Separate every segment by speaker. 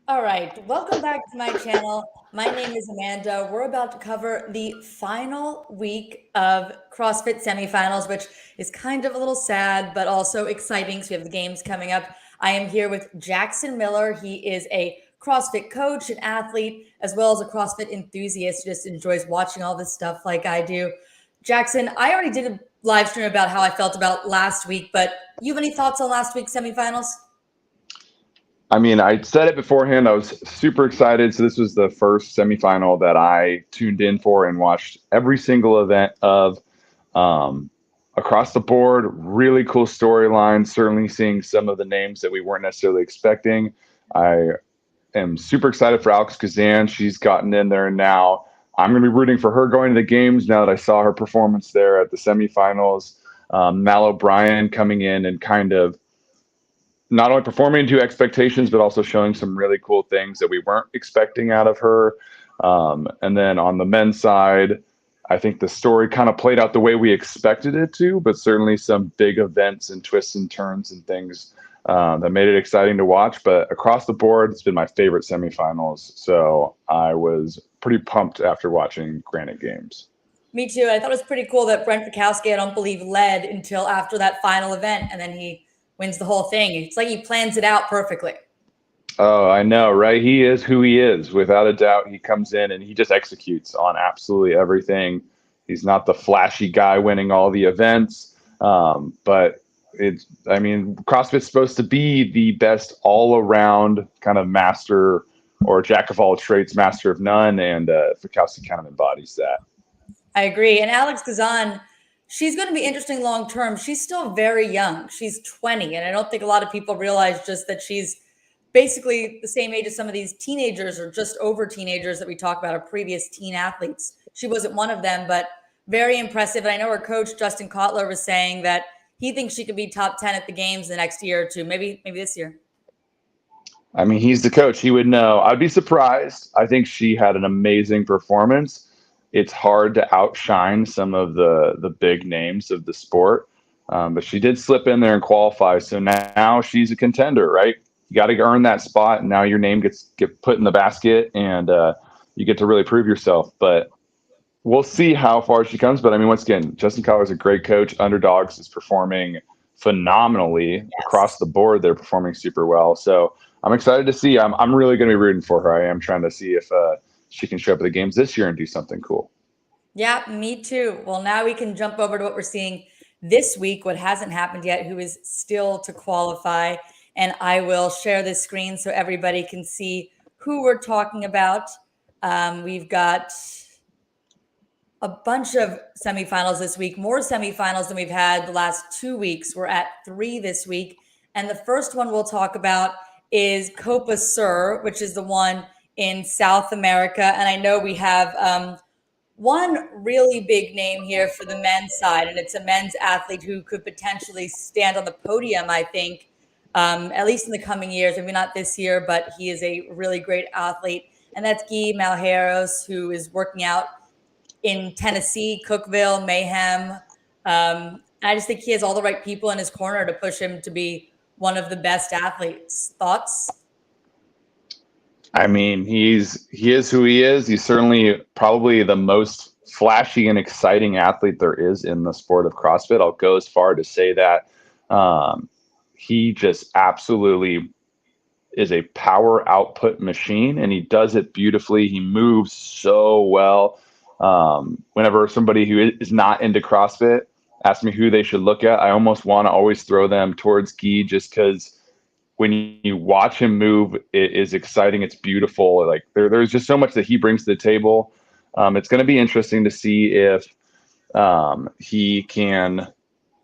Speaker 1: All right, welcome back to my channel. My name is Amanda. We're about to cover the final week of CrossFit semifinals, which is kind of a little sad, but also exciting. So we have the games coming up. I am here with Jackson Miller. He is a CrossFit coach and athlete, as well as a CrossFit enthusiast who just enjoys watching all this stuff like I do. Jackson, I already did a live stream about how I felt about last week, but you have any thoughts on last week's semifinals?
Speaker 2: I mean, I said it beforehand. I was super excited. So this was the first semifinal that I tuned in for and watched every single event of um, across the board. Really cool storyline. Certainly seeing some of the names that we weren't necessarily expecting. I am super excited for Alex Kazan. She's gotten in there now. I'm going to be rooting for her going to the games now that I saw her performance there at the semifinals. Mal O'Brien coming in and kind of not only performing to expectations, but also showing some really cool things that we weren't expecting out of her. And then on the men's side, I think the story kind of played out the way we expected it to, but certainly some big events and twists and turns and things that made it exciting to watch. But across the board, it's been my favorite semifinals. So I was pretty pumped after watching Granite Games.
Speaker 1: Me too. I thought it was pretty cool that Brent Fikowski, I don't believe, led until after that final event, and then he wins the whole thing. It's like he plans it out perfectly.
Speaker 2: Oh, I know, right? He is who he is. Without a doubt, he comes in and he just executes on absolutely everything. He's not the flashy guy winning all the events, but I mean, CrossFit's supposed to be the best all around kind of master or jack of all trades, master of none. And Fikowski kind of embodies that.
Speaker 1: I agree. And Alex Kazan, she's going to be interesting long term. She's still very young. She's 20. And I don't think a lot of people realize just that she's basically the same age as some of these teenagers or just over teenagers that we talk about, our previous teen athletes. She wasn't one of them, but very impressive. And I know her coach, Justin Kotler, was saying that he thinks she could be top 10 at the games the next year or two, maybe this year.
Speaker 2: I mean, he's the coach. He would know. I'd be surprised. I think she had an amazing performance. It's hard to outshine some of the big names of the sport, but she did slip in there and qualify. So now she's a contender, right? You got to earn that spot, and now your name get put in the basket, and you get to really prove yourself. But we'll see how far she comes. But I mean, once again, Justin Collar is a great coach. Underdogs is performing phenomenally across
Speaker 1: Yes.
Speaker 2: the board. They're performing super well. So I'm excited to see. I'm really going to be rooting for her. I am trying to see if she can show up at the games this year and do something cool.
Speaker 1: Yeah, me too. Well, now we can jump over to what we're seeing this week, what hasn't happened yet, who is still to qualify. And I will share this screen so everybody can see who we're talking about. We've got a bunch of semifinals this week, more semifinals than we've had the last 2 weeks. We're at 3 this week. And the first one we'll talk about is Copa Sur, which is the one in South America. And I know we have one really big name here for the men's side, and it's a men's athlete who could potentially stand on the podium, I think, at least in the coming years. Maybe not this year, but he is a really great athlete. And that's Guy Malheiros, who is working out in Tennessee, Cookeville, Mayhem. I just think he has all the right people in his corner to push him to be one of the best athletes. Thoughts?
Speaker 2: I mean, he is who he is. He's certainly probably the most flashy and exciting athlete there is in the sport of CrossFit. I'll go as far to say that he just absolutely is a power output machine, and he does it beautifully. He moves so well. Whenever somebody who is not into CrossFit asks me who they should look at, I almost want to always throw them towards Guy just because when you watch him move, it is exciting. It's beautiful. Like there's just so much that he brings to the table. It's going to be interesting to see if he can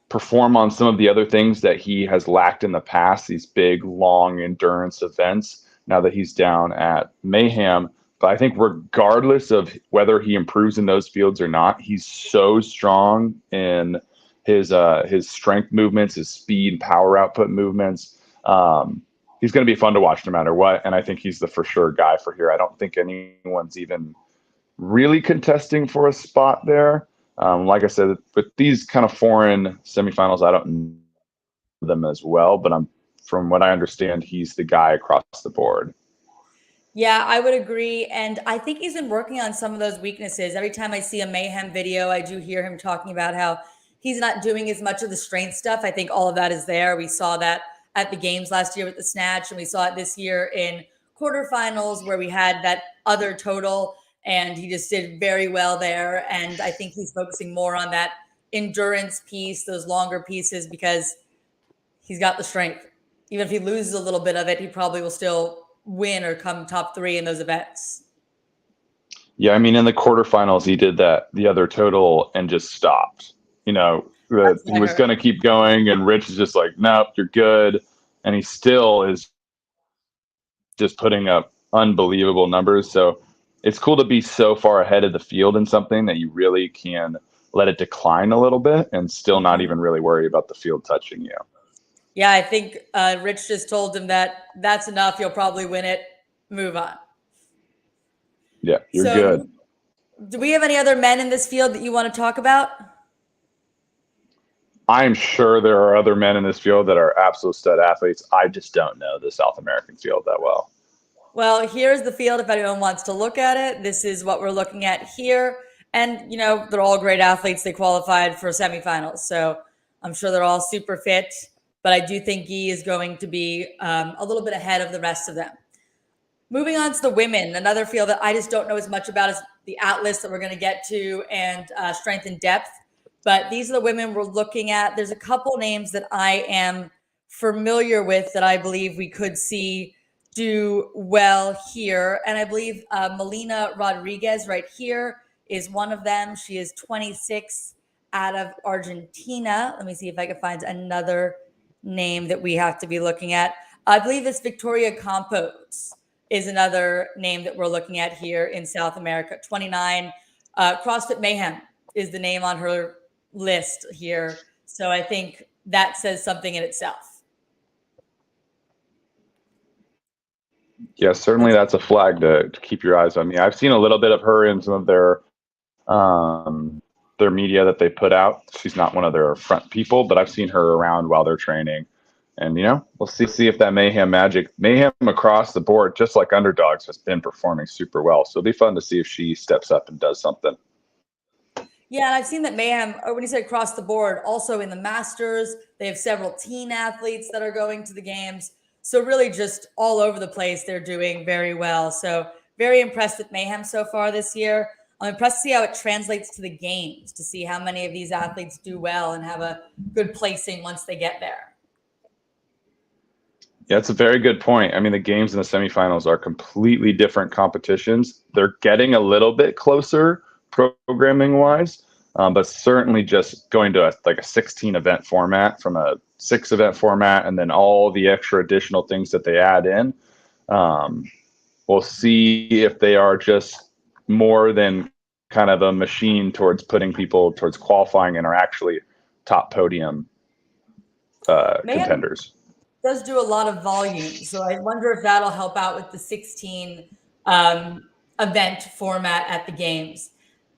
Speaker 2: perform on some of the other things that he has lacked in the past, these big, long endurance events, now that he's down at Mayhem. But I think regardless of whether he improves in those fields or not, he's so strong in his strength movements, his speed, power output movements. He's going to be fun to watch no matter what. And I think he's the for sure guy for here. I don't think anyone's even really contesting for a spot there. Like I said, with these kind of foreign semifinals, I don't know them as well, but from what I understand, he's the guy across the board.
Speaker 1: Yeah, I would agree. And I think he's been working on some of those weaknesses. Every time I see a Mayhem video, I do hear him talking about how he's not doing as much of the strength stuff. I think all of that is there. We saw that at the games last year with the snatch, and we saw it this year in quarterfinals where we had that other total, and he just did very well there. And I think he's focusing more on that endurance piece, those longer pieces, because he's got the strength. Even if he loses a little bit of it, he probably will still win or come top 3 in those events.
Speaker 2: Yeah, I mean, in the quarterfinals, he did the other total and just stopped. He was going to keep going, and Rich is just like, nope, you're good. And he still is just putting up unbelievable numbers. So it's cool to be so far ahead of the field in something that you really can let it decline a little bit and still not even really worry about the field touching you.
Speaker 1: Yeah, I think Rich just told him that that's enough. You'll probably win it. Move on.
Speaker 2: Yeah, you're good.
Speaker 1: Do we have any other men in this field that you want to talk about?
Speaker 2: I'm sure there are other men in this field that are absolute stud athletes. I just don't know the South American field that well.
Speaker 1: Well, here's the field if anyone wants to look at it. This is what we're looking at here. And, they're all great athletes. They qualified for semifinals. So I'm sure they're all super fit. But I do think Guy is going to be a little bit ahead of the rest of them. Moving on to the women, another field that I just don't know as much about is the Atlas that we're going to get to, and strength and depth. But these are the women we're looking at. There's a couple names that I am familiar with that I believe we could see do well here. And I believe Melina Rodriguez right here is one of them. She is 26 out of Argentina. Let me see if I can find another name that we have to be looking at. I believe it's Victoria Campos is another name that we're looking at here in South America. 29. CrossFit Mayhem is the name on her list here. So I think that says something in itself.
Speaker 2: Yeah, certainly that's a flag to keep your eyes on. Me, I've seen a little bit of her in some of their media that they put out. She's not one of their front people, but I've seen her around while they're training. And, we'll see if that mayhem across the board, just like underdogs, has been performing super well. So it'll be fun to see if she steps up and does something.
Speaker 1: Yeah, and I've seen that Mayhem, or when you say across the board, also in the Masters, they have several teen athletes that are going to the games. So really just all over the place, they're doing very well. So very impressed with Mayhem so far this year. I'm impressed to see how it translates to the games, to see how many of these athletes do well and have a good placing once they get there.
Speaker 2: Yeah, it's a very good point. I mean, the games and the semifinals are completely different competitions. They're getting a little bit closer programming wise, but certainly just going to a 16 event format from a 6 event format, and then all the extra additional things that they add in. We'll see if they are just more than kind of a machine towards putting people towards qualifying and are actually top podium contenders.
Speaker 1: Does do a lot of volume, so I wonder if that'll help out with the 16 event format at the games.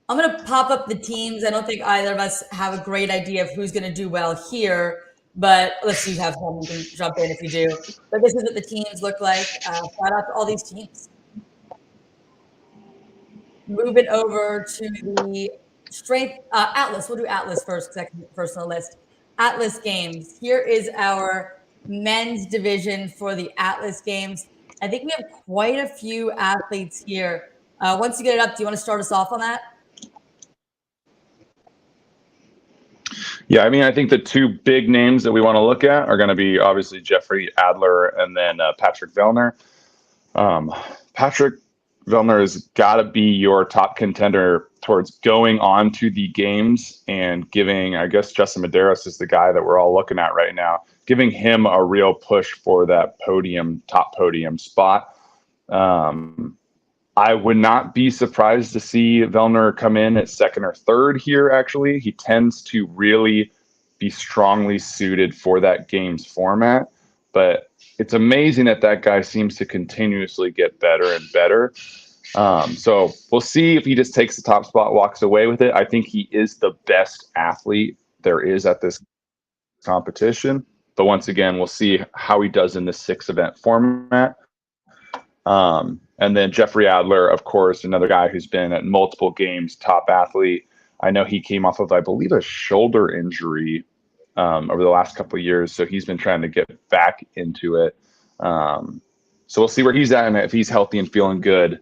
Speaker 1: I'm going to pop up the teams. I don't think either of us have a great idea of who's going to do well here, but let's see, have someone can jump in if you do. But this is what the teams look like. Shout out to all these teams. Move it over to the strength Atlas. We'll do Atlas first, second, first on the list. Atlas games. Here is our men's division for the Atlas games. I think we have quite a few athletes here. Once you get it up, do you want to start us off on that?
Speaker 2: Yeah, I mean, I think the 2 big names that we want to look at are going to be obviously Jeffrey Adler and then Patrick Vellner. Patrick Vellner has got to be your top contender towards going on to the games and giving, I guess Justin Medeiros is the guy that we're all looking at right now, giving him a real push for that top podium spot. I would not be surprised to see Vellner come in at 2nd or 3rd here, actually. He tends to really be strongly suited for that games format, but it's amazing that guy seems to continuously get better and better. So we'll see if he just takes the top spot, walks away with it. I think he is the best athlete there is at this competition. But once again, we'll see how he does in the 6 event format. And And then Jeffrey Adler, of course, another guy who's been at multiple games, top athlete. I know he came off of, I believe, a shoulder injury over the last couple of years. So he's been trying to get back into it. So we'll see where he's at and if he's healthy and feeling good.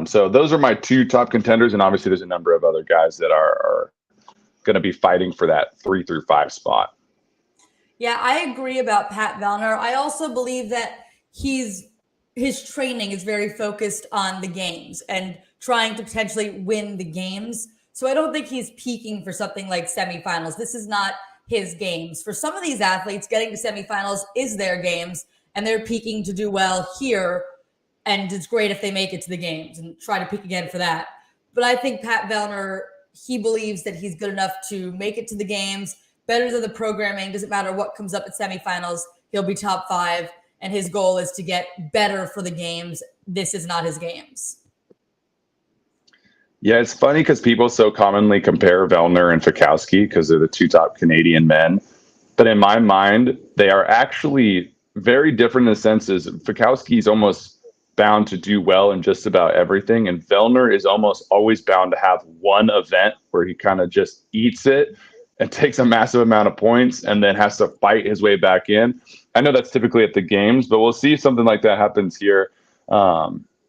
Speaker 2: So those are my two top contenders. And obviously there's a number of other guys that are going to be fighting for that 3 through 5 spot.
Speaker 1: Yeah, I agree about Pat Vellner. I also believe that his training is very focused on the games and trying to potentially win the games. So I don't think he's peaking for something like semifinals. This is not his games. For some of these athletes, getting to semifinals is their games, and they're peaking to do well here. And it's great if they make it to the games and try to peak again for that. But I think Pat Vellner, he believes that he's good enough to make it to the games, better than the programming. Doesn't matter what comes up at semifinals, he'll be top 5. And his goal is to get better for the games. This is not his games.
Speaker 2: Yeah, it's funny because people so commonly compare Vellner and Fikowski because they're the two top Canadian men. But in my mind, they are actually very different in the senses. Fikowski's almost bound to do well in just about everything. And Vellner is almost always bound to have one event where he kind of just eats it and takes a massive amount of points and then has to fight his way back in. I know that's typically at the games, but we'll see if something like that happens here.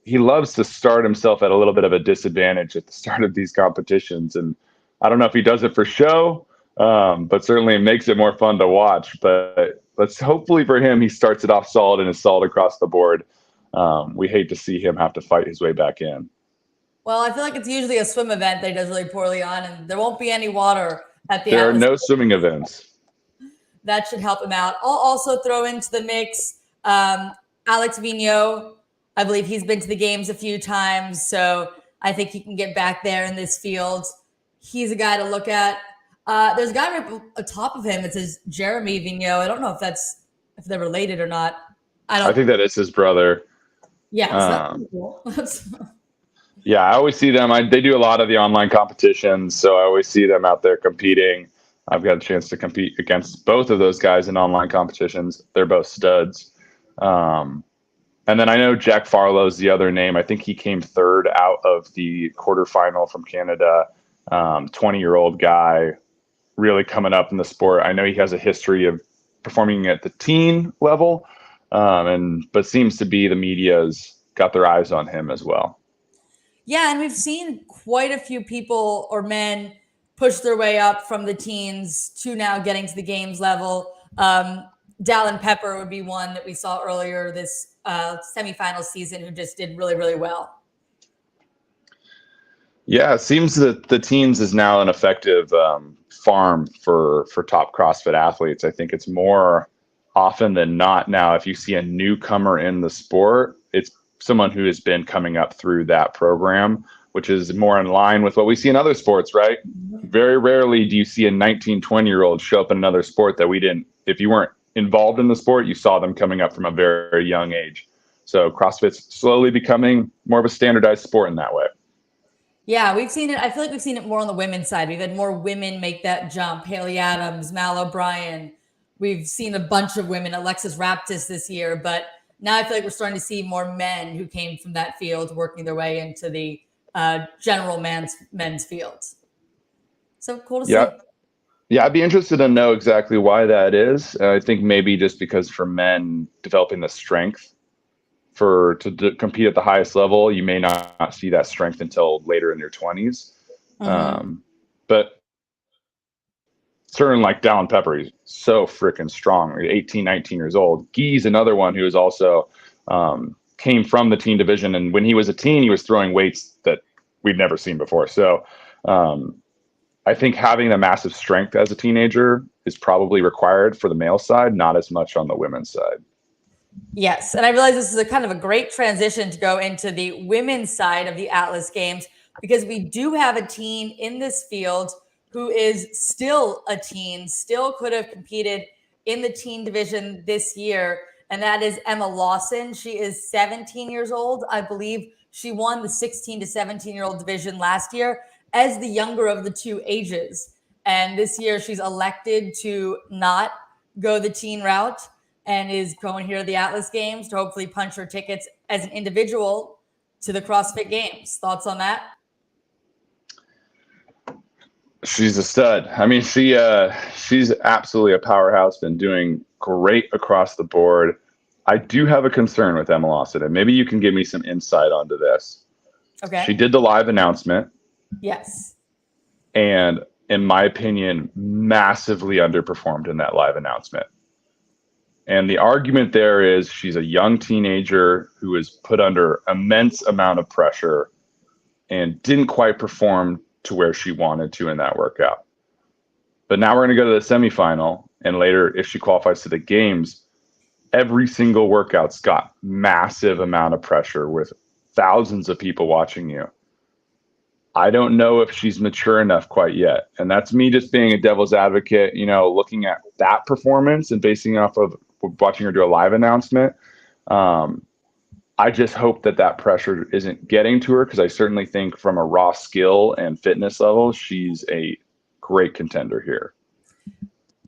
Speaker 2: He loves to start himself at a little bit of a disadvantage at the start of these competitions. And I don't know if he does it for show, but certainly it makes it more fun to watch. But let's hopefully for him, he starts it off solid and is solid across the board. We hate to see him have to fight his way back in.
Speaker 1: Well, I feel like it's usually a swim event that he does really poorly on, and there won't be any water at the
Speaker 2: There
Speaker 1: Atlas.
Speaker 2: are no swimming events.
Speaker 1: That should help him out. I'll also throw into the mix Alex Vigneault. I believe he's been to the games a few times, so I think he can get back there in this field. He's a guy to look at. There's a guy right atop of him. It says Jeremy Vigneault. I don't know if they're related or not.
Speaker 2: I think that is his brother.
Speaker 1: Yeah. So cool.
Speaker 2: Yeah, I always see them. They do a lot of the online competitions, so I always see them out there competing. I've got a chance to compete against both of those guys in online competitions. They're both studs. And then I know Jack Farlow's the other name. I think he came third out of the quarterfinal from Canada. 20-year-old guy, really coming up in the sport. I know he has a history of performing at the teen level, but seems to be the media's got their eyes on him as well.
Speaker 1: Yeah, and we've seen quite a few people or men push their way up from the teens to now getting to the games level. Dallin Pepper would be one that we saw earlier this semifinal season who just did really, really well.
Speaker 2: Yeah, it seems that the teens is now an effective farm for top CrossFit athletes. I think it's more often than not now, if you see a newcomer in the sport, it's someone who has been coming up through that program, which is more in line with what we see in other sports, right? Mm-hmm. Very rarely do you see a 19, 20-year-old show up in another sport that we didn't, if you weren't involved in the sport, you saw them coming up from a very, very young age. So CrossFit's slowly becoming more of a standardized sport in that way.
Speaker 1: Yeah, we've seen it. I feel like we've seen it more on the women's side. We've had more women make that jump. Haley Adams, Mal O'Brien. We've seen a bunch of women, Alexis Raptis this year, but now I feel like we're starting to see more men who came from that field working their way into the general men's fields. So cool to see.
Speaker 2: Yeah, I'd be interested to know exactly why that is. I think maybe just because for men developing the strength to compete at the highest level, you may not see that strength until later in your 20s. Mm-hmm. But certainly like Dallin Pepper, he's so freaking strong. 18, 19 years old. Guy's another one who is also came from the teen division. And when he was a teen, he was throwing weights that we've never seen before. So I think having the massive strength as a teenager is probably required for the male side, not as much on the women's side.
Speaker 1: Yes. And I realize this is a kind of a great transition to go into the women's side of the Atlas Games, because we do have a teen in this field who is still a teen, still could have competed in the teen division this year. And that is Emma Lawson. She is 17 years old. I believe she won the 16 to 17-year-old division last year as the younger of the two ages. And this year she's elected to not go the teen route and is going here to the Atlas Games to hopefully punch her tickets as an individual to the CrossFit Games. Thoughts on that?
Speaker 2: She's a stud. I mean, she's absolutely a powerhouse, been doing great across the board. I do have a concern with Emma Lawson, and maybe you can give me some insight onto this.
Speaker 1: Okay.
Speaker 2: She did the live announcement.
Speaker 1: Yes.
Speaker 2: And in my opinion, massively underperformed in that live announcement. And the argument there is she's a young teenager who was put under immense amount of pressure and didn't quite perform to where she wanted to in that workout. But now we're going to go to the semifinal, and later, if she qualifies to the games, every single workout's got massive amount of pressure with thousands of people watching you. I don't know if she's mature enough quite yet. And that's me just being a devil's advocate, looking at that performance and basing it off of watching her do a live announcement. I just hope that pressure isn't getting to her, because I certainly think from a raw skill and fitness level, she's a great contender here.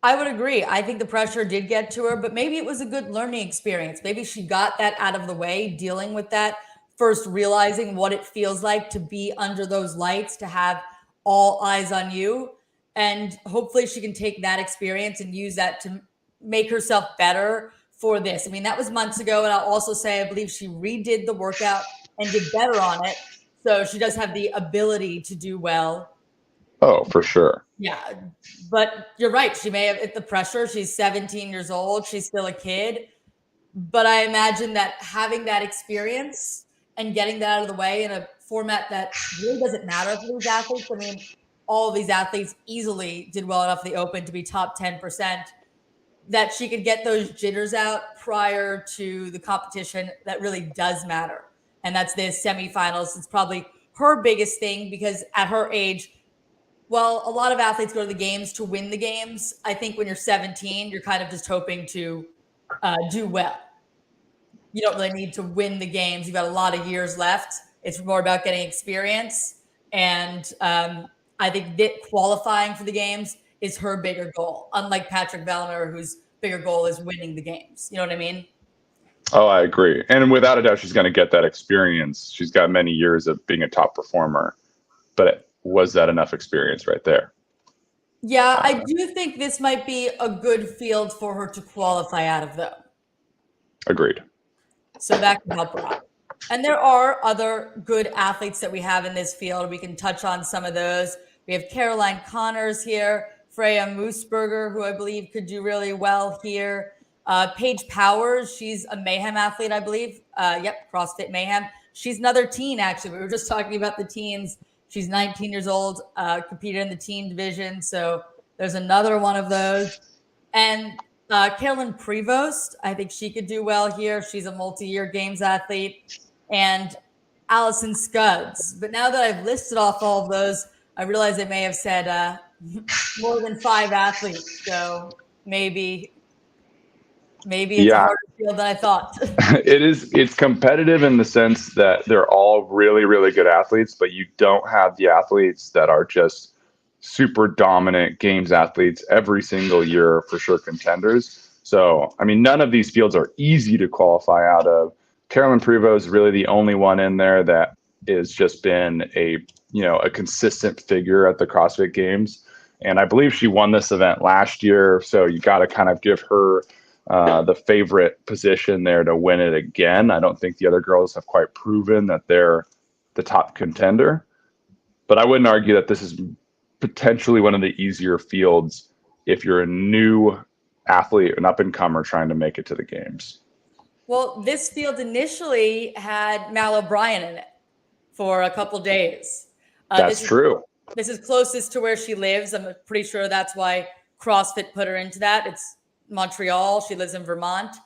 Speaker 1: I would agree. I think the pressure did get to her, but maybe it was a good learning experience. Maybe she got that out of the way, dealing with that, first realizing what it feels like to be under those lights, to have all eyes on you. And hopefully she can take that experience and use that to make herself better for this. I mean, that was months ago. And I'll also say, I believe she redid the workout and did better on it. So she does have the ability to do well.
Speaker 2: Oh, for sure.
Speaker 1: Yeah. But you're right. She may have the pressure. She's 17 years old. She's still a kid. But I imagine that having that experience and getting that out of the way in a format that really doesn't matter for these athletes. I mean, all of these athletes easily did well enough in the Open to be top 10%, that she could get those jitters out prior to the competition that really does matter. And that's the semifinals. It's probably her biggest thing, because at her age, well, a lot of athletes go to the games to win the games. I think when you're 17, you're kind of just hoping to do well. You don't really need to win the games. You've got a lot of years left. It's more about getting experience. And I think that qualifying for the games is her bigger goal, unlike Patrick Vellner, whose bigger goal is winning the games. You know what I mean?
Speaker 2: Oh, I agree. And without a doubt, she's going to get that experience. She's got many years of being a top performer. But was that enough experience right there?
Speaker 1: Yeah, I do think this might be a good field for her to qualify out of, though.
Speaker 2: Agreed.
Speaker 1: So that can help her out. And there are other good athletes that we have in this field. We can touch on some of those. We have Caroline Connors here, Freya Moosberger, who I believe could do really well here. Paige Powers, she's a Mayhem athlete, I believe. Yep, CrossFit Mayhem. She's another teen, actually. We were just talking about the teens. She's 19 years old, competed in the teen division. So there's another one of those. And Carolyn Prevost, I think she could do well here. She's a multi-year games athlete. And Allison Scuds. But now that I've listed off all of those, I realize I may have said more than 5 athletes. So maybe it's a harder field than I thought.
Speaker 2: It's competitive in the sense that they're all really, really good athletes, but you don't have the athletes that are just super dominant games athletes every single year, for sure contenders. So, I mean, none of these fields are easy to qualify out of. Carolyn Prevost is really the only one in there that has just been a consistent figure at the CrossFit Games. And I believe she won this event last year. So you got to kind of give her the favorite position there to win it again. I don't think the other girls have quite proven that they're the top contender. But I wouldn't argue that this is potentially one of the easier fields if you're a new athlete, an up-and-comer trying to make it to the games.
Speaker 1: Well, this field initially had Mal O'Brien in it for a couple days.
Speaker 2: That's true.
Speaker 1: This is closest to where she lives. I'm pretty sure that's why CrossFit put her into that. It's Montreal. She lives in Vermont.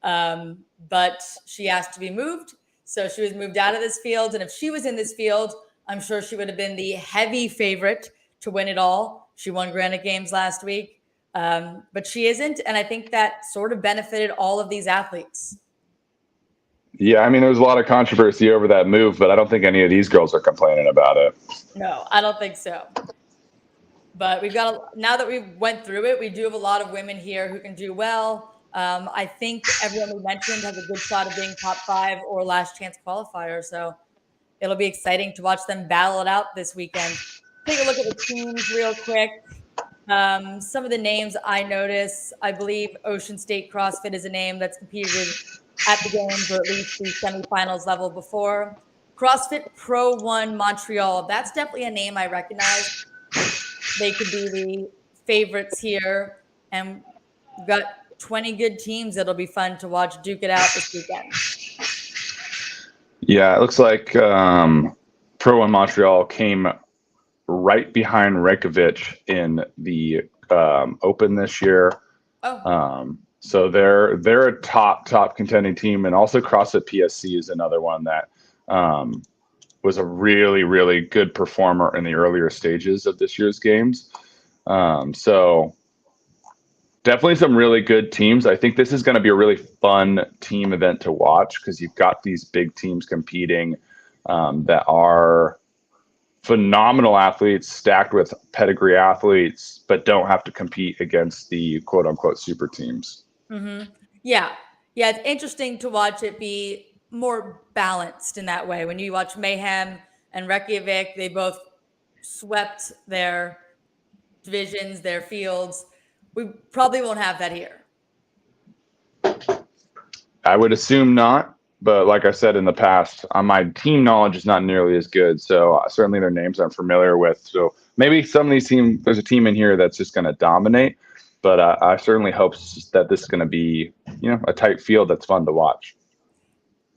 Speaker 1: But she asked to be moved. So she was moved out of this field. And if she was in this field, I'm sure she would have been the heavy favorite to win it all. She won Granite Games last week. But she isn't. And I think that sort of benefited all of these athletes.
Speaker 2: Yeah, I mean, there was a lot of controversy over that move, but I don't think any of these girls are complaining about it.
Speaker 1: No, I don't think so. But we've got, now that we went through it, we do have a lot of women here who can do well. I think everyone we mentioned has a good shot of being top 5 or last chance qualifier. So it'll be exciting to watch them battle it out this weekend. Take a look at the teams real quick. Some of the names I notice, I believe Ocean State CrossFit is a name that's competed at the games or at least the semifinals level before. CrossFit Pro One Montreal, that's definitely a name I recognize. They could be the favorites here. And we've got 20 good teams that'll be fun to watch duke it out this weekend.
Speaker 2: Yeah, it looks like Pro One Montreal came right behind Reykjavik in the Open this year.
Speaker 1: Oh.
Speaker 2: So they're a top contending team, and also CrossFit PSC is another one that was a really good performer in the earlier stages of this year's games. So definitely some really good teams. I think this is going to be a really fun team event to watch because you've got these big teams competing that are phenomenal athletes stacked with pedigree athletes, but don't have to compete against the quote unquote super teams.
Speaker 1: Mm-hmm. Yeah. It's interesting to watch it be more balanced in that way. When you watch Mayhem and Reykjavik, they both swept their divisions, their fields. We probably won't have that here.
Speaker 2: I would assume not. But like I said in the past, my team knowledge is not nearly as good. So certainly their names I'm familiar with. So maybe some of these teams, there's a team in here that's just going to dominate. But I certainly hope that this is going to be, a tight field that's fun to watch.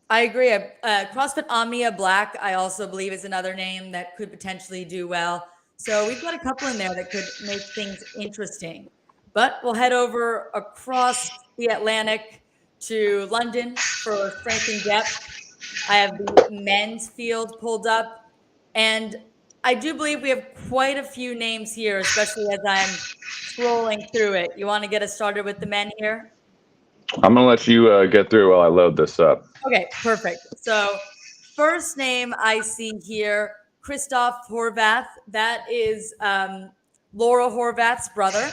Speaker 1: I agree. CrossFit Omnia Black, I also believe, is another name that could potentially do well. So we've got a couple in there that could make things interesting. But we'll head over across the Atlantic to London for strength and depth. I have the men's field pulled up, and I do believe we have quite a few names here, especially as I'm scrolling through it. You want to get us started with the men here?
Speaker 2: I'm going to let you get through while I load this up.
Speaker 1: Okay, perfect. So first name I see here, Christoph Horvath. That is Laura Horvath's brother.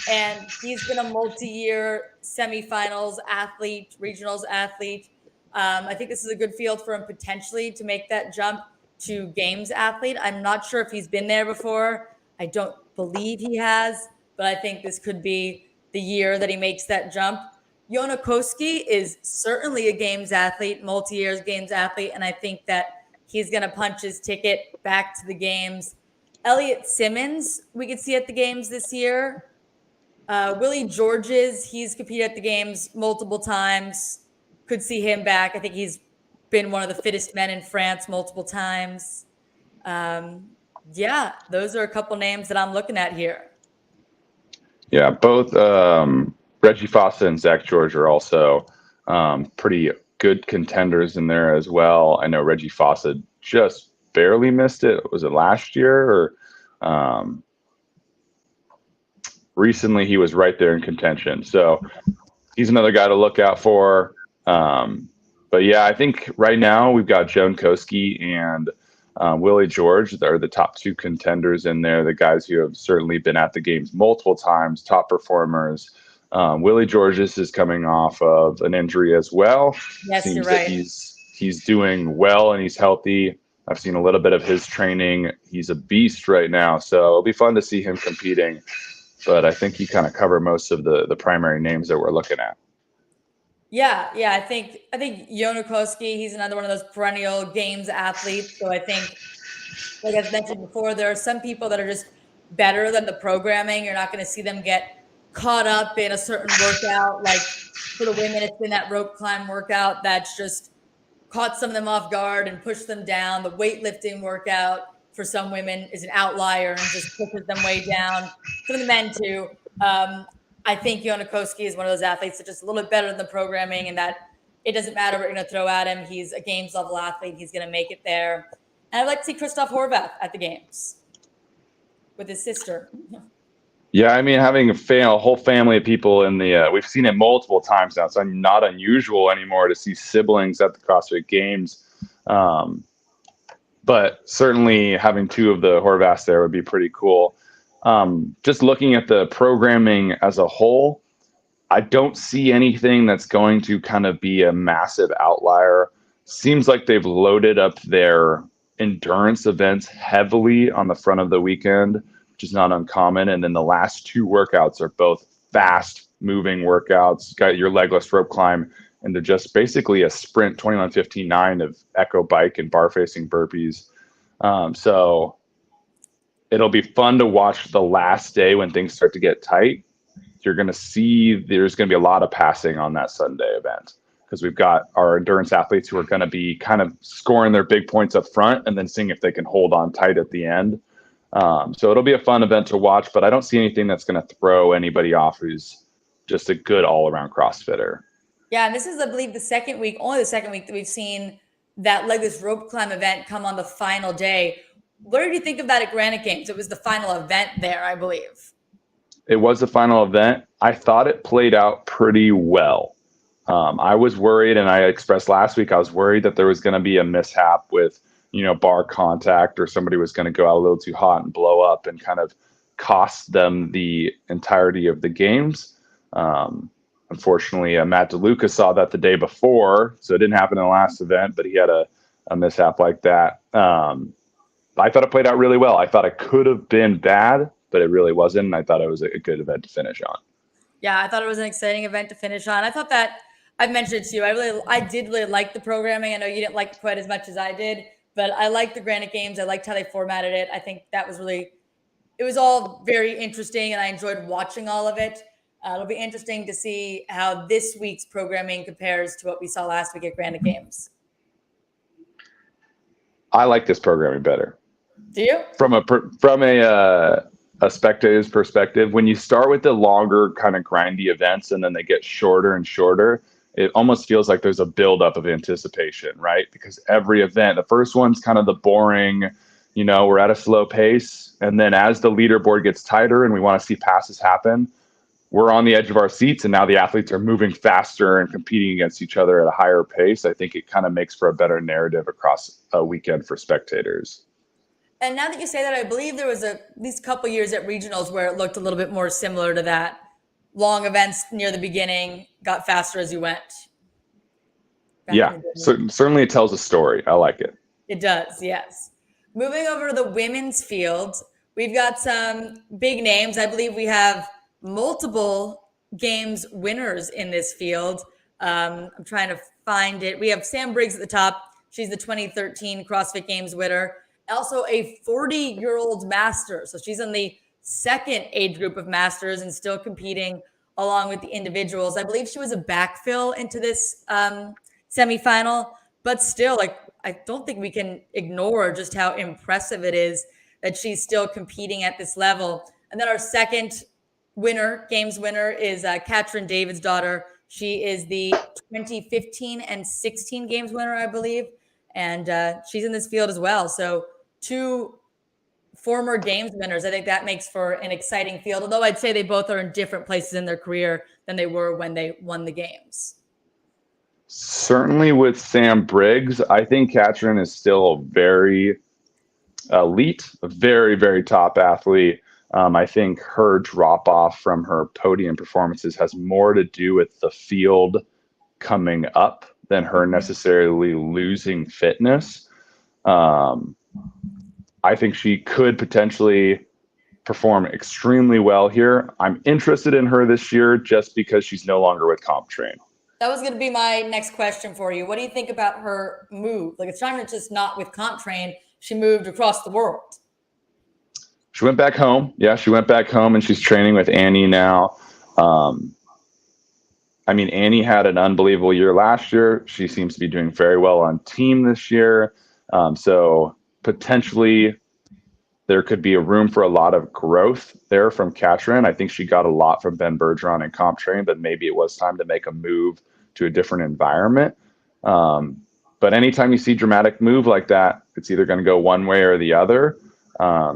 Speaker 1: And he's been a multi-year semifinals athlete, regionals athlete. I think this is a good field for him potentially to make that jump to games athlete. I'm not sure if he's been there before. I don't believe he has, but I think this could be the year that he makes that jump. Jonakoski is certainly a games athlete, multi-years games athlete, and I think that he's going to punch his ticket back to the games. Elliot Simmons, we could see at the games this year. Willie Georges, he's competed at the games multiple times. Could see him back. I think he's been one of the fittest men in France multiple times. Yeah, those are a couple names that I'm looking at here.
Speaker 2: Yeah, both Reggie Fossa and Zach George are also pretty good contenders in there as well. I know Reggie Fossa just barely missed it. Was it last year or recently? He was right there in contention. So he's another guy to look out for. But yeah, I think right now we've got Joan Koski and Willie George. They're the top two contenders in there, the guys who have certainly been at the games multiple times, top performers. Willie Georges is coming off of an injury as well.
Speaker 1: Yes,
Speaker 2: Seems
Speaker 1: you're right.
Speaker 2: that he's doing well and he's healthy. I've seen a little bit of his training. He's a beast right now, so it'll be fun to see him competing. But I think you kind of cover most of the primary names that we're looking at.
Speaker 1: Yeah. I think Jonakoski, he's another one of those perennial games athletes. So I think, like I've mentioned before, there are some people that are just better than the programming. You're not going to see them get caught up in a certain workout. Like for the women, it's been that rope climb workout that's just caught some of them off guard and pushed them down. The weightlifting workout for some women is an outlier and just pushes them way down. For the men too. I think Jonakoski is one of those athletes that's just a little bit better than the programming, and that it doesn't matter what you're going to throw at him. He's a games level athlete. He's going to make it there. And I'd like to see Christoph Horvath at the games with his sister.
Speaker 2: Yeah, I mean, having a whole family of people in the we've seen it multiple times now. It's not unusual anymore to see siblings at the CrossFit Games. But certainly having two of the Horvaths there would be pretty cool. Just looking at the programming as a whole, I don't see anything that's going to kind of be a massive outlier. Seems like they've loaded up their endurance events heavily on the front of the weekend, which is not uncommon. And then the last two workouts are both fast moving workouts. Got your legless rope climb, and they're just basically a sprint 21:59 of echo bike and bar facing burpees. So it'll be fun to watch the last day when things start to get tight. You're going to see there's going to be a lot of passing on that Sunday event, because we've got our endurance athletes who are going to be kind of scoring their big points up front and then seeing if they can hold on tight at the end. So it'll be a fun event to watch, but I don't see anything that's going to throw anybody off who's just a good all-around CrossFitter.
Speaker 1: Yeah, and this is, I believe, only the second week that we've seen that legless rope climb event come on the final day. What did you think of that at Granite Games? It was the final event there, I believe.
Speaker 2: It was the final event. I thought it played out pretty well. I was worried, and I expressed last week, I was worried that there was going to be a mishap with, bar contact, or somebody was going to go out a little too hot and blow up and kind of cost them the entirety of the games. Unfortunately, Matt DeLuca saw that the day before, so it didn't happen in the last event, but he had a mishap like that. I thought it played out really well. I thought it could have been bad, but it really wasn't. And I thought it was a good event to finish on.
Speaker 1: Yeah, I thought it was an exciting event to finish on. I thought that, I've mentioned it to you, I did really like the programming. I know you didn't like it quite as much as I did, but I liked the Granite Games. I liked how they formatted it. I think that was it was all very interesting, and I enjoyed watching all of it. It'll be interesting to see how this week's programming compares to what we saw last week at Granite Games.
Speaker 2: I like this programming better.
Speaker 1: Do you?
Speaker 2: From a spectator's perspective, when you start with the longer kind of grindy events and then they get shorter and shorter, it almost feels like there's a buildup of anticipation, right? Because every event, the first one's kind of the boring, we're at a slow pace. And then as the leaderboard gets tighter and we want to see passes happen, we're on the edge of our seats, and now the athletes are moving faster and competing against each other at a higher pace. I think it kind of makes for a better narrative across a weekend for spectators.
Speaker 1: And now that you say that, I believe there was these couple years at regionals where it looked a little bit more similar to that. Long events near the beginning got faster as you went.
Speaker 2: Yeah, so certainly it tells a story. I like it.
Speaker 1: It does, yes. Moving over to the women's field, we've got some big names. I believe we have multiple games winners in this field. I'm trying to find it. We have Sam Briggs at the top. She's the 2013 CrossFit Games winner. Also a 40-year-old master. So she's in the second age group of masters and still competing along with the individuals. I believe she was a backfill into this semifinal, but still, I don't think we can ignore just how impressive it is that she's still competing at this level. And then our second games winner is Katrin David's daughter. She is the 2015 and 16 games winner, I believe. And she's in this field as well. So two former games winners. I think that makes for an exciting field, although I'd say they both are in different places in their career than they were when they won the games.
Speaker 2: Certainly with Sam Briggs, I think Katrin is still very elite, a very, very top athlete. I think her drop off from her podium performances has more to do with the field coming up than her necessarily losing fitness. I think she could potentially perform extremely well here. I'm interested in her this year just because she's no longer with CompTrain.
Speaker 1: That was going to be my next question for you. What do you think about her move? It's time to just not with CompTrain. She moved across the world.
Speaker 2: She went back home. Yeah, she went back home, and she's training with Annie now. Annie had an unbelievable year last year. She seems to be doing very well on team this year. So potentially there could be a room for a lot of growth there from Katrin. I think she got a lot from Ben Bergeron and CompTrain, but maybe it was time to make a move to a different environment. But anytime you see dramatic move like that, it's either going to go one way or the other.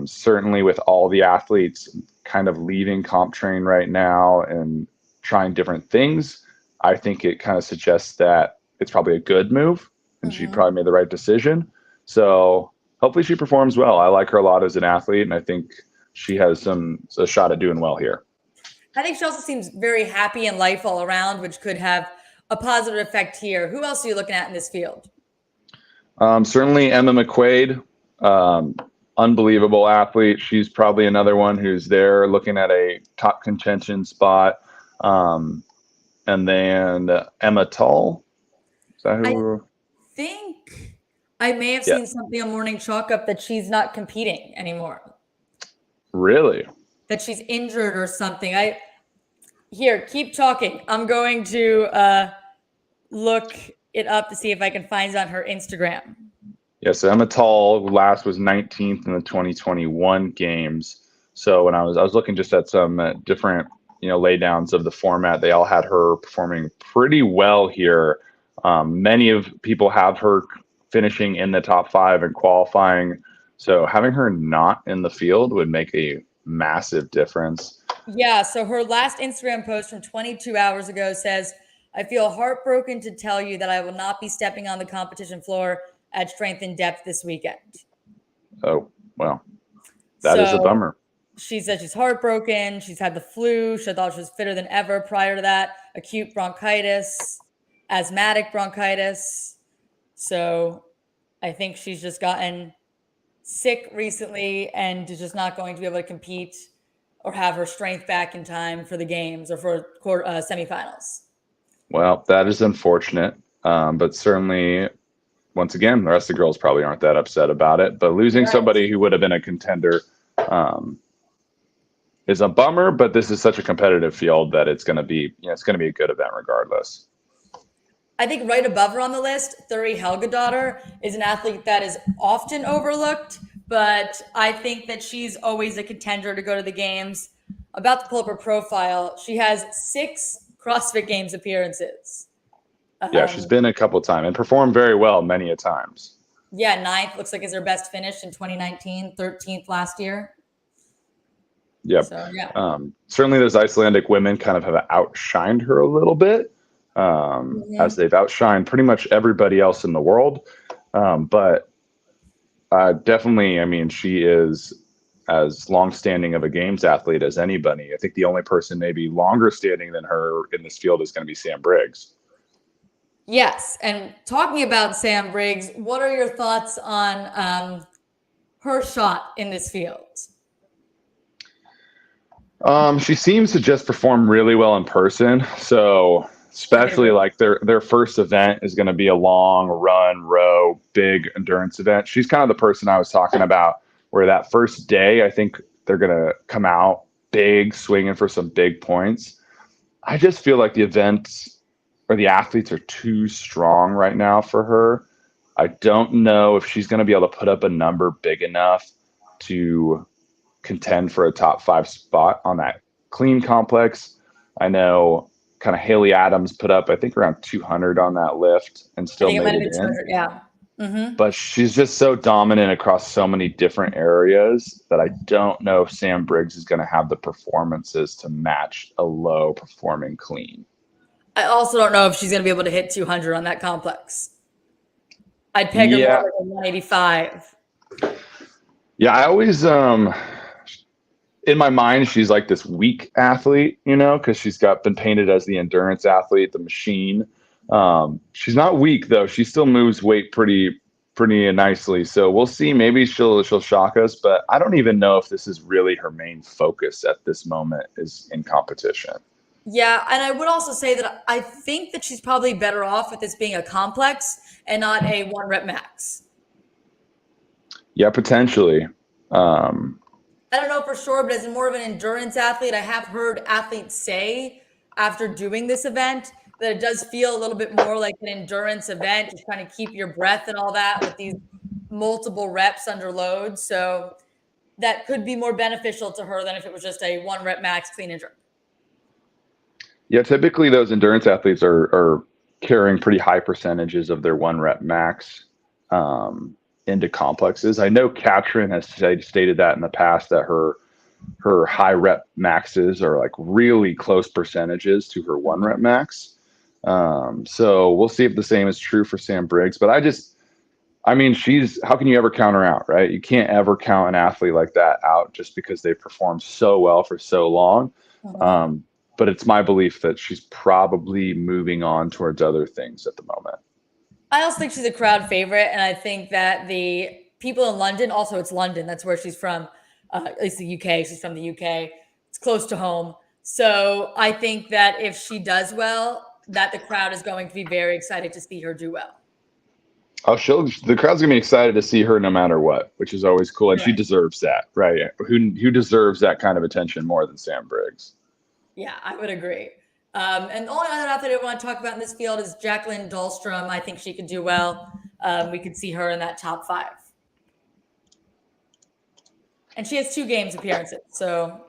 Speaker 2: Certainly with all the athletes kind of leaving CompTrain right now and trying different things, I think it kind of suggests that it's probably a good move, and she probably made the right decision. So hopefully she performs well. I like her a lot as an athlete, and I think she has a shot at doing well here.
Speaker 1: I think she also seems very happy in life all around, which could have a positive effect here. Who else are you looking at in this field?
Speaker 2: Certainly Emma McQuaid. Unbelievable athlete. She's probably another one who's there looking at a top contention spot. And then Emma Tull. Is that
Speaker 1: I
Speaker 2: who?
Speaker 1: think I may have
Speaker 2: Yeah.
Speaker 1: seen something on Morning Chalk Up that she's not competing anymore,
Speaker 2: Really?
Speaker 1: that she's injured or something. Here, keep talking. I'm going to look it up to see if I can find it on her Instagram.
Speaker 2: Yeah, so Emma Tull last was 19th in the 2021 games. So when I was looking just at some different laydowns of the format, they all had her performing pretty well here. Many of people have her finishing in the top 5 and qualifying. So having her not in the field would make a massive difference.
Speaker 1: Yeah, so her last Instagram post from 22 hours ago says, I feel heartbroken to tell you that I will not be stepping on the competition floor at Strength and Depth this weekend.
Speaker 2: Oh, well, that is a bummer.
Speaker 1: She said she's heartbroken. She's had the flu. She thought she was fitter than ever prior to that. Acute bronchitis, asthmatic bronchitis. So I think she's just gotten sick recently and is just not going to be able to compete or have her strength back in time for the games or for semifinals.
Speaker 2: Well, that is unfortunate, but certainly, once again, the rest of the girls probably aren't that upset about it. But losing somebody who would have been a contender is a bummer. But this is such a competitive field that it's going to be a good event regardless.
Speaker 1: I think right above her on the list, Thuri Helgadottir is an athlete that is often overlooked, but I think that she's always a contender to go to the games. About to pull up her profile. She has 6 CrossFit Games appearances.
Speaker 2: Yeah, she's been a couple of times and performed very well many a times.
Speaker 1: Yeah, 9th looks like is her best finish in 2019, 13th last year.
Speaker 2: Yep.
Speaker 1: So, yeah.
Speaker 2: Certainly those Icelandic women kind of have outshined her a little bit. As they've outshined pretty much everybody else in the world. But definitely, I mean, she is as long-standing of a games athlete as anybody. I think the only person maybe longer standing than her in this field is going to be Sam Briggs.
Speaker 1: Yes. And talking about Sam Briggs, what are your thoughts on her shot in this field?
Speaker 2: She seems to just perform really well in person. So especially like their first event is going to be a long run, row, big endurance event. She's kind of the person I was talking about where that first day, I think they're going to come out big, swinging for some big points. I just feel like the events or the athletes are too strong right now for her. I don't know if she's going to be able to put up a number big enough to contend for a top 5 spot on that clean complex. I know kind of Haley Adams put up, I think, around 200 on that lift and still made it in.
Speaker 1: Yeah. Mm-hmm.
Speaker 2: But she's just so dominant across so many different areas that I don't know if Sam Briggs is going to have the performances to match a low performing clean.
Speaker 1: I also don't know if she's going to be able to hit 200 on that complex. I'd peg her more like a 185.
Speaker 2: Yeah, I always in my mind, she's like this weak athlete, because she's been painted as the endurance athlete, the machine. She's not weak though. She still moves weight pretty nicely. So we'll see. Maybe she'll shock us, but I don't even know if this is really her main focus at this moment is in competition.
Speaker 1: Yeah, and I would also say that I think that she's probably better off with this being a complex and not a 1 rep max.
Speaker 2: Yeah, potentially.
Speaker 1: I don't know for sure, but as more of an endurance athlete, I have heard athletes say after doing this event that it does feel a little bit more like an endurance event, just trying to keep your breath and all that with these multiple reps under load. So that could be more beneficial to her than if it was just a 1 rep max clean and jerk.
Speaker 2: Yeah, typically those endurance athletes are carrying pretty high percentages of their 1 rep max into complexes. I know Katrin has stated that in the past that her high rep maxes are like really close percentages to her 1 rep max. So we'll see if the same is true for Sam Briggs. But how can you ever count her out, right? You can't ever count an athlete like that out just because they performed so well for so long. Mm-hmm. But it's my belief that she's probably moving on towards other things at the moment.
Speaker 1: I also think she's a crowd favorite, and I think that the people in London, also it's London. That's where she's from, at least the UK. She's from the UK. It's close to home. So I think that if she does well, that the crowd is going to be very excited to see her do well.
Speaker 2: Oh, the crowd's gonna be excited to see her no matter what, which is always cool, and she deserves that, right? Who deserves that kind of attention more than Sam Briggs?
Speaker 1: Yeah, I would agree. And the only other athlete I want to talk about in this field is Jacqueline Dolstrom. I think she could do well. We could see her in that top 5. And she has 2 games appearances. So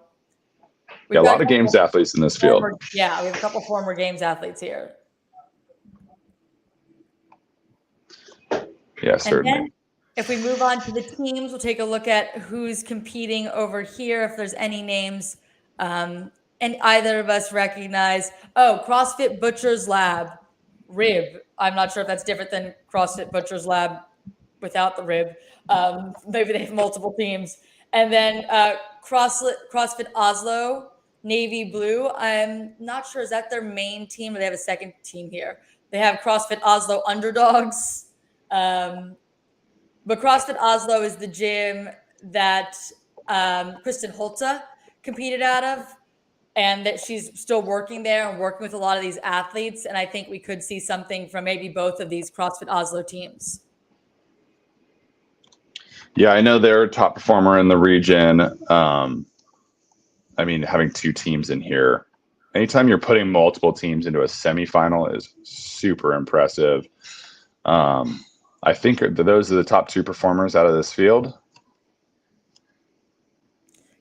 Speaker 2: a lot of games athletes in this field.
Speaker 1: Yeah, we have a couple former games athletes here.
Speaker 2: Yeah, certainly.
Speaker 1: And then if we move on to the teams, we'll take a look at who's competing over here, if there's any names. And either of us recognize, CrossFit Butcher's Lab, rib. I'm not sure if that's different than CrossFit Butcher's Lab without the rib. Maybe they have multiple teams. And then CrossFit Oslo, navy blue. I'm not sure, is that their main team or they have a second team here? They have CrossFit Oslo Underdogs. But CrossFit Oslo is the gym that Kristen Holta competed out of, and that she's still working there and working with a lot of these athletes. And I think we could see something from maybe both of these CrossFit Oslo teams.
Speaker 2: Yeah, I know they're a top performer in the region. I mean, having 2 teams in here, anytime you're putting multiple teams into a semifinal is super impressive. I think those are the top 2 performers out of this field.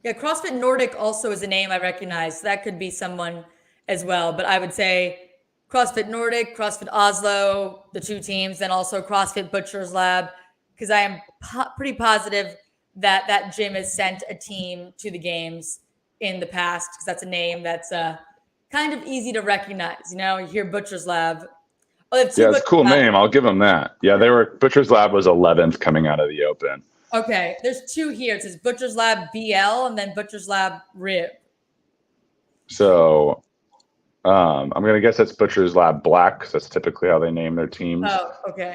Speaker 1: Yeah, CrossFit Nordic also is a name I recognize. That could be someone as well. But I would say CrossFit Nordic, CrossFit Oslo, the 2 teams, then also CrossFit Butcher's Lab, because I am pretty positive that that gym has sent a team to the games in the past, because that's a name that's kind of easy to recognize. You know, you hear Butcher's Lab.
Speaker 2: Oh, it's a cool name. I'll give them that. Yeah, Butcher's Lab was 11th coming out of the Open.
Speaker 1: Okay, there's 2 here. It says Butcher's Lab BL and then Butcher's Lab Rib.
Speaker 2: So I'm going to guess that's Butcher's Lab Black, because that's typically how they name their teams.
Speaker 1: Oh, okay.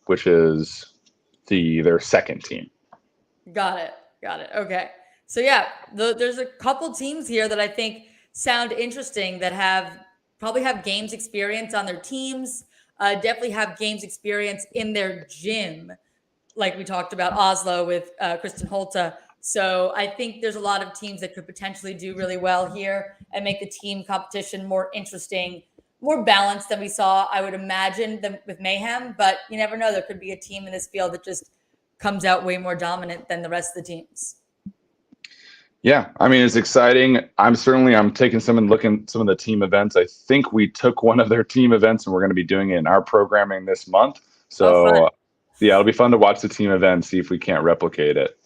Speaker 2: Which is their second team.
Speaker 1: Got it. Okay. So yeah, there's a couple teams here that I think sound interesting that probably have games experience on their teams, definitely have games experience in their gym, like we talked about Oslo with Kristen Holta. So I think there's a lot of teams that could potentially do really well here and make the team competition more interesting, more balanced than we saw, I would imagine, with Mayhem. But you never know. There could be a team in this field that just comes out way more dominant than the rest of the teams.
Speaker 2: Yeah, I mean, it's exciting. I'm taking looking at some of the team events. I think we took one of their team events and we're going to be doing it in our programming this month. So yeah, it'll be fun to watch the team event, see if we can't replicate it.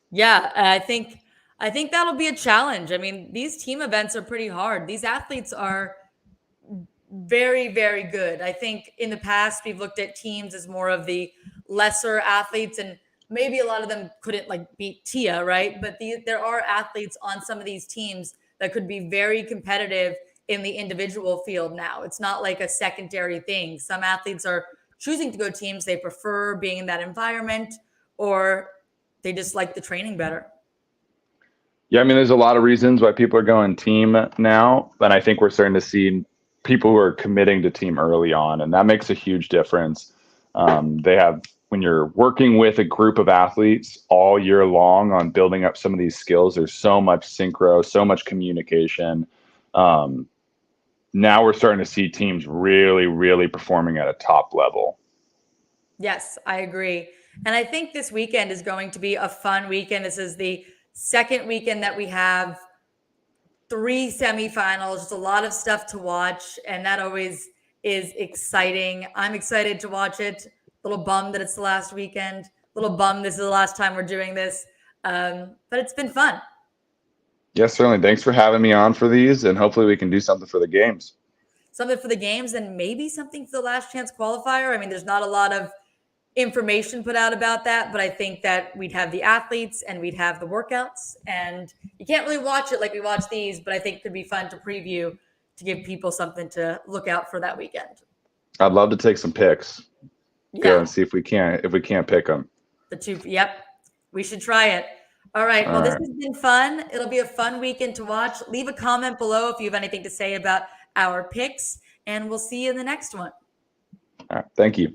Speaker 1: Yeah, I think that'll be a challenge. I mean, these team events are pretty hard. These athletes are very, very good. I think in the past, we've looked at teams as more of the lesser athletes, and maybe a lot of them couldn't beat Tia, right? But there are athletes on some of these teams that could be very competitive in the individual field now. It's not like a secondary thing. Some athletes are choosing to go teams. They prefer being in that environment, or they just like the training better.
Speaker 2: Yeah, I mean, there's a lot of reasons why people are going team now. And I think we're starting to see people who are committing to team early on, and that makes a huge difference. When you're working with a group of athletes all year long on building up some of these skills, there's so much synchro, so much communication. Now we're starting to see teams really, really performing at a top level.
Speaker 1: Yes, I agree. And I think this weekend is going to be a fun weekend. This is the second weekend that we have 3 semifinals. Just a lot of stuff to watch, and that always is exciting. I'm excited to watch it. A little bummed that it's the last weekend. A little bummed this is the last time we're doing this. But it's been fun.
Speaker 2: Yes, certainly. Thanks for having me on for these, and hopefully we can do something for the games.
Speaker 1: Something for the games, and maybe something for the last chance qualifier. I mean, there's not a lot of information put out about that, but I think that we'd have the athletes and we'd have the workouts, and you can't really watch it like we watch these, but I think it could be fun to preview to give people something to look out for that weekend.
Speaker 2: I'd love to take some picks. Go and see if we can't pick them.
Speaker 1: The two. Yep. We should try it. All right.
Speaker 2: All
Speaker 1: Well, this
Speaker 2: right.
Speaker 1: has been fun. It'll be a fun weekend to watch. Leave a comment below if you have anything to say about our picks, and we'll see you in the next one.
Speaker 2: All right. Thank you.